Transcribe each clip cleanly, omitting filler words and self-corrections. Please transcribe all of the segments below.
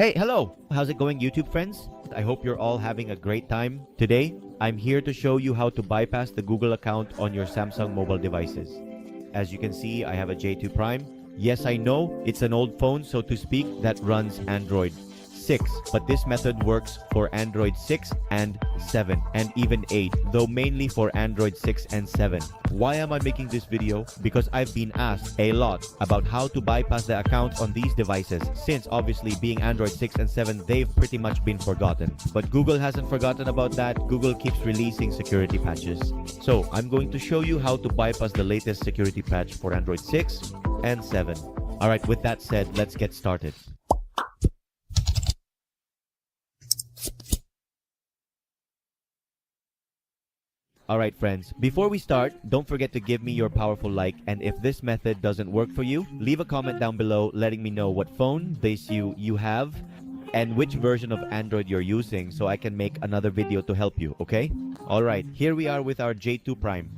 Hey, hello! How's it going, YouTube friends? I hope you're all having a great time. Today, I'm here to show you how to bypass the Google account on your Samsung mobile devices. As you can see, I have a J2 Prime. Yes, I know, it's an old phone, so to speak, that runs Android 6. But this method works for Android 6 and 7 and even 8, though mainly for Android 6 and 7. Why am I making this video? Because I've been asked a lot about how to bypass the accounts on these devices, since obviously being Android 6 and 7, they've pretty much been forgotten. But Google hasn't forgotten about that. Google keeps releasing security patches. So I'm going to show you how to bypass the latest security patch for Android 6 and 7. Alright, with that said, let's get started. Alright friends, before we start, don't forget to give me your powerful like, and if this method doesn't work for you, leave a comment down below letting me know what phone you have and which version of Android you're using so I can make another video to help you, okay? Alright, here we are with our J2 Prime.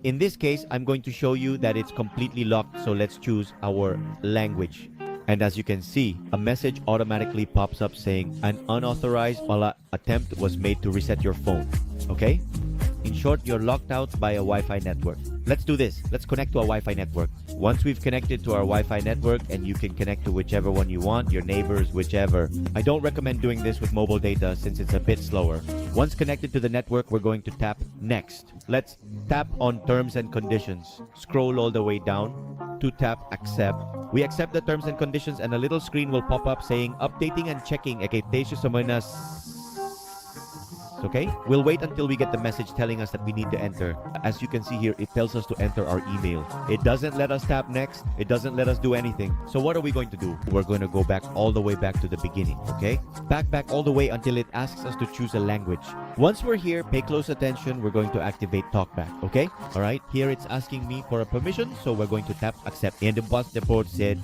In this case, I'm going to show you that it's completely locked, so let's choose our language. And as you can see, a message automatically pops up saying an unauthorized attempt was made to reset your phone, okay? In short, you're locked out by a Wi-Fi network. Let's do this. Let's connect to a Wi-Fi network. Once we've connected to our Wi-Fi network, and you can connect to whichever one you want, your neighbors, whichever. I don't recommend doing this with mobile data since it's a bit slower. Once connected to the network, we're going to tap Next. Let's tap on Terms and Conditions. Scroll all the way down to tap Accept. We accept the terms and conditions, and a little screen will pop up saying Updating and Checking 𝗖𝗢𝗡𝗧𝗔𝗥𝗠𝗘. Okay, we'll wait until we get the message telling us that we need to enter. As you can see here, it tells us to enter our email. It doesn't let us tap next. It doesn't let us do anything. So what are we going to do? We're going to go back all the way back to the beginning, okay? Back all the way until it asks us to choose a language. Once we're here, pay close attention. We're going to activate TalkBack, okay? All right, here it's asking me for a permission, so we're going to tap Accept. And the boss report said,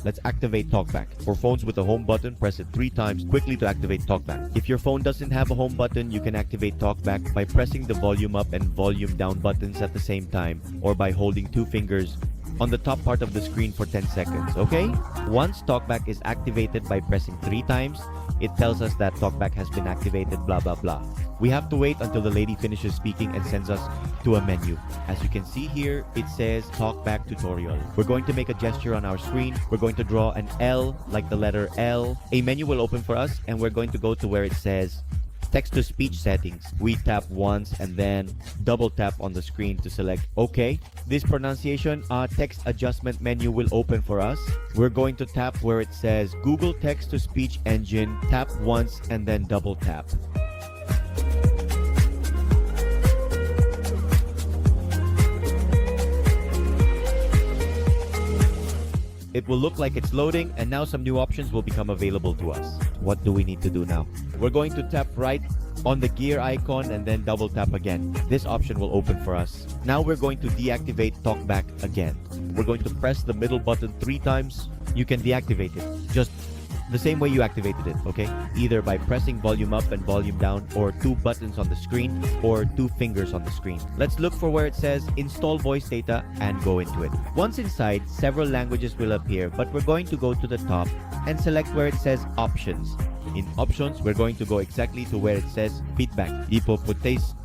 let's activate TalkBack. For phones with a home button, press it 3 times quickly to activate TalkBack. If your phone doesn't have a home button, you can activate TalkBack by pressing the volume up and volume down buttons at the same time, or by holding 2 fingers on the top part of the screen for 10 seconds, okay? Once TalkBack is activated by pressing 3 times, it tells us that TalkBack has been activated, blah blah blah. We have to wait until the lady finishes speaking and sends us to a menu. As you can see here, it says TalkBack tutorial. We're going to make a gesture on our screen. We're going to draw an L, like the letter L. A menu will open for us, and we're going to go to where it says text-to-speech settings. We tap once and then double tap on the screen to select OK. This pronunciation text adjustment menu will open for us. We're going to tap where it says Google Text-to-Speech Engine. Tap once and then double tap. It will look like it's loading, and now some new options will become available to us. What do we need to do now? We're going to tap right on the gear icon and then double tap again. This option will open for us. Now we're going to deactivate TalkBack again. We're going to press the middle button 3 times. You can deactivate it just the same way you activated it, okay? Either by pressing volume up and volume down, or 2 buttons on the screen, or 2 fingers on the screen. Let's look for where it says install voice data and go into it. Once inside, several languages will appear, but we're going to go to the top and select where it says options. In options, we're going to go exactly to where it says feedback. 𝗖𝗢𝗡𝗧𝗔𝗥𝗠𝗘.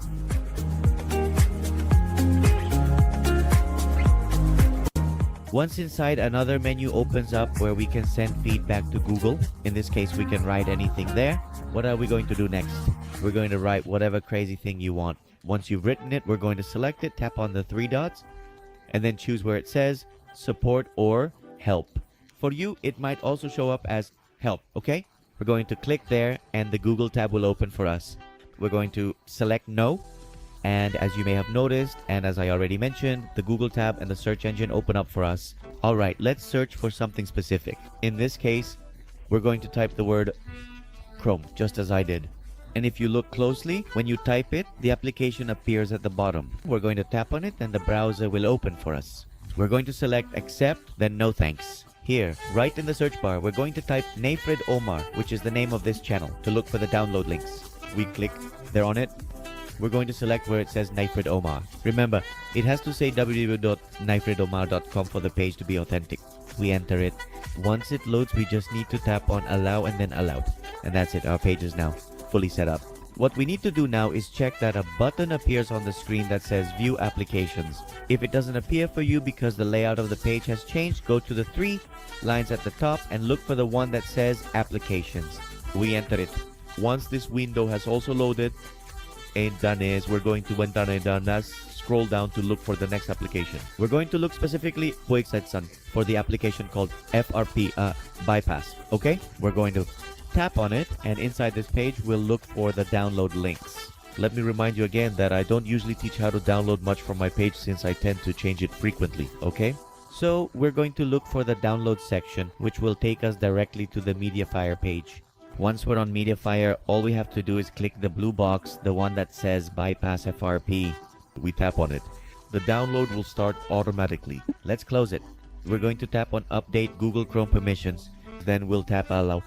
Once inside, another menu opens up where we can send feedback to Google. In this case, we can write anything there. What are we going to do next? We're going to write whatever crazy thing you want. Once you've written it, we're going to select it, tap on the 3 dots, and then choose where it says support or help. For you, it might also show up as help, okay? We're going to click there, and the Google tab will open for us. We're going to select no. And as you may have noticed, and as I already mentioned, the Google tab and the search engine open up for us. Alright, let's search for something specific. In this case, we're going to type the word Chrome, just as I did. And if you look closely, when you type it, the application appears at the bottom. We're going to tap on it and the browser will open for us. We're going to select Accept, then No Thanks. Here, right in the search bar, we're going to type 𝗣𝗢𝗡𝗧𝗔𝗥𝗠𝗘, which is the name of this channel, to look for the download links. We click there on it. We're going to select where it says 𝗣𝗢𝗡𝗧𝗔𝗥𝗠𝗘. Remember, it has to say www.𝗣𝗢𝗡𝗧𝗔𝗥𝗠𝗘 for the page to be authentic. we enter it. Once it loads, we just need to tap on allow and then allow. And that's it, our page is now fully set up. What we need to do now is check that a button appears on the screen that says View Applications. If it doesn't appear for you because the layout of the page has changed, go to the 3 lines at the top and look for the one that says Applications. We enter it. Once this window has also loaded, and done is, we're going to, when done and done, that's scroll down to look for the next application. We're going to look specifically 𝗤𝗢𝗧𝗔𝗥𝗠𝗘 for the application called FRP bypass. Okay, we're going to tap on it, and inside this page we'll look for the download links. Let me remind you again that I don't usually teach how to download much from my page since I tend to change it frequently. Okay, so we're going to look for the download section, which will take us directly to the MediaFire page. Once we're on MediaFire, all we have to do is click the blue box, the one that says bypass FRP. We tap on it. The download will start automatically. Let's close it. We're going to tap on update Google Chrome permissions, then we'll tap allow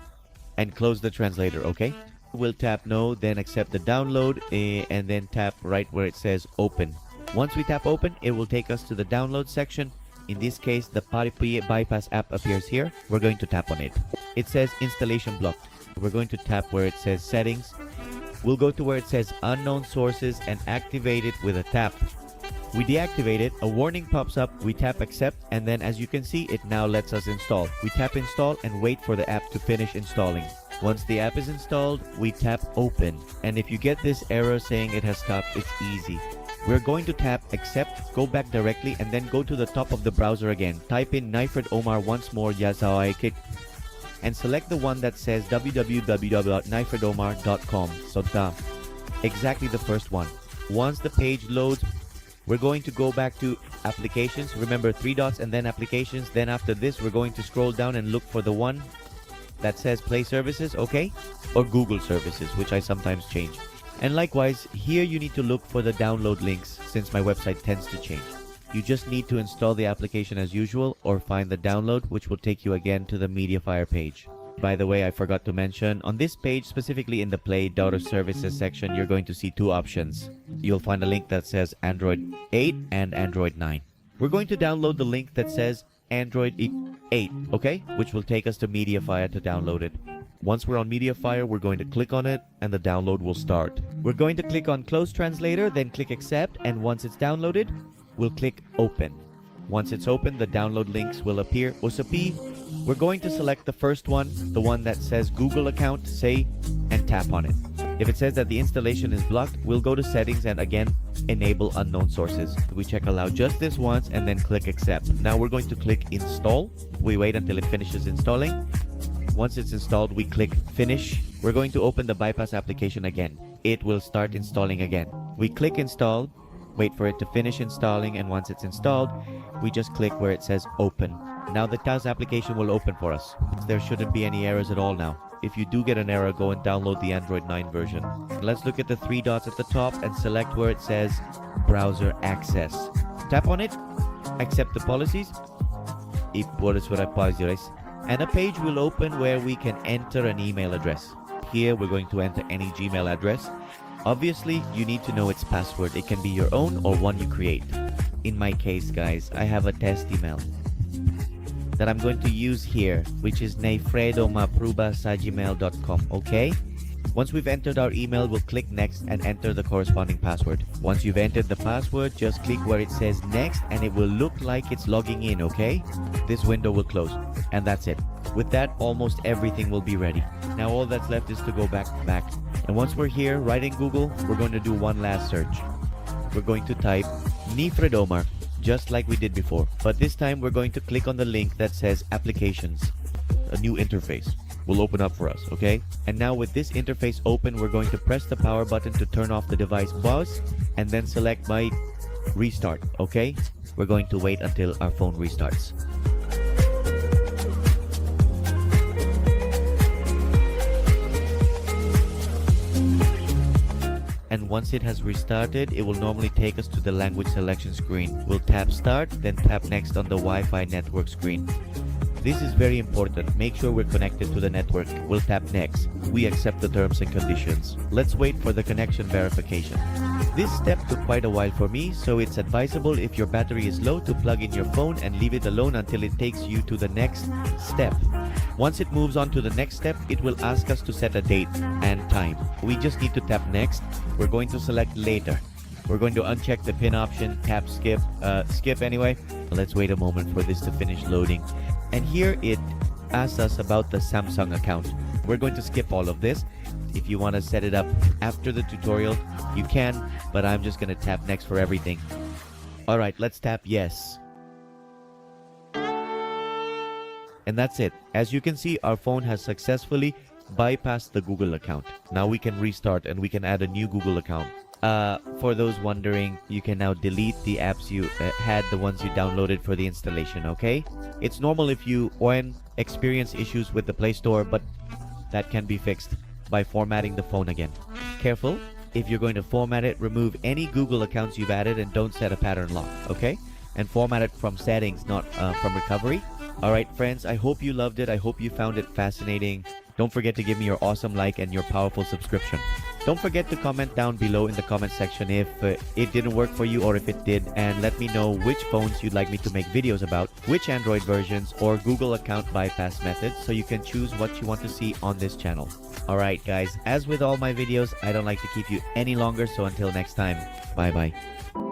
and close the translator. Okay, we'll tap no, then accept the download, and then tap right where it says open. Once we tap open, it will take us to the download section. In this case, the 𝗤𝗢𝗡 bypass app appears here. We're going to tap on it. It says installation blocked. We're going to tap where it says settings. We'll go to where it says unknown sources and activate it with a tap. We deactivate it, a warning pops up, we tap accept, and then as you can see, it now lets us install. We tap install and wait for the app to finish installing. Once the app is installed, we tap open. And if you get this error saying it has stopped, it's easy. We're going to tap accept, go back directly, and then go to the top of the browser again. Type in 𝗖𝗢𝗡𝗧𝗔𝗥𝗠𝗘 once more, and select the one that says www.𝗖𝗢𝗡𝗧𝗔𝗥𝗠𝗘. So exactly the first one. Once the page loads, we're going to go back to applications. Remember, 3 dots and then applications. Then after this, we're going to scroll down and look for the one that says Play Services, okay? Or Google Services, which I sometimes change. And likewise, here you need to look for the download links since my website tends to change. You just need to install the application as usual or find the download, which will take you again to the MediaFire page. By the way, I forgot to mention, on this page, specifically in the Play Daughter Services section, you're going to see 2 options. You'll find a link that says Android 8 and Android 9. We're going to download the link that says Android 8, okay? Which will take us to MediaFire to download it. Once we're on MediaFire, we're going to click on it and the download will start. We're going to click on Close Translator, then click Accept, and once it's downloaded, we'll click Open. Once it's open, the download links will appear. 𝗤𝗢𝗡𝗧𝗔𝗥𝗠𝗘. We're going to select the first one, the one that says Google account, say, and tap on it. If it says that the installation is blocked, we'll go to settings and again, enable unknown sources. We check allow just this once and then click accept. Now we're going to click install. We wait until it finishes installing. Once it's installed, we click finish. We're going to open the bypass application again. It will start installing again. We click install, wait for it to finish installing, and once it's installed, we just click where it says open. Now the TAS application will open for us. There shouldn't be any errors at all now. If you do get an error, go and download the Android 9 version. Let's look at the 3 dots at the top and select where it says browser access. Tap on it, accept the policies, and a page will open where we can enter an email address. Here we're going to enter any Gmail address. Obviously, you need to know its password. It can be your own or one you create. In my case, guys, I have a test email that I'm going to use here, which is 𝗖𝗢𝗡𝗧𝗔𝗥𝗠𝗘@gmail.com, okay? Once we've entered our email, we'll click next and enter the corresponding password. Once you've entered the password, just click where it says next and it will look like it's logging in, okay? This window will close and that's it. With that, almost everything will be ready. Now all that's left is to go back. And once we're here, right in Google, we're going to do one last search. We're going to type 𝗤𝗢𝗡𝗧𝗔𝗥𝗠𝗘, just like we did before. But this time, we're going to click on the link that says applications. A new interface will open up for us, okay? And now with this interface open, we're going to press the power button to turn off the device BIOS and then select my restart, okay? We're going to wait until our phone restarts. And once it has restarted, it will normally take us to the language selection screen. We'll tap start, then tap next on the Wi-Fi network screen. This is very important. Make sure we're connected to the network. We'll tap next. We accept the terms and conditions. Let's wait for the connection verification. This step took quite a while for me, so it's advisable if your battery is low to plug in your phone and leave it alone until it takes you to the next step. Once it moves on to the next step, it will ask us to set a date and time. We just need to tap next. We're going to select later. We're going to uncheck the pin option, tap skip, skip anyway. Let's wait a moment for this to finish loading. And here it asks us about the Samsung account. We're going to skip all of this. If you want to set it up after the tutorial, you can, but I'm just going to tap next for everything. All right, let's tap yes. And that's it. As you can see, our phone has successfully bypassed the Google account. Now we can restart and we can add a new Google account. For those wondering, you can now delete the apps you had, the ones you downloaded for the installation, okay? It's normal if you experience issues with the Play Store, but that can be fixed by formatting the phone again. Careful, if you're going to format it, remove any Google accounts you've added and don't set a pattern lock, okay? And format it from settings, not from recovery. Alright friends, I hope you loved it. I hope you found it fascinating. Don't forget to give me your awesome like and your powerful subscription. Don't forget to comment down below in the comment section if it didn't work for you or if it did, and let me know which phones you'd like me to make videos about, which Android versions or Google account bypass methods, so you can choose what you want to see on this channel. Alright guys, as with all my videos, I don't like to keep you any longer, so until next time, bye bye.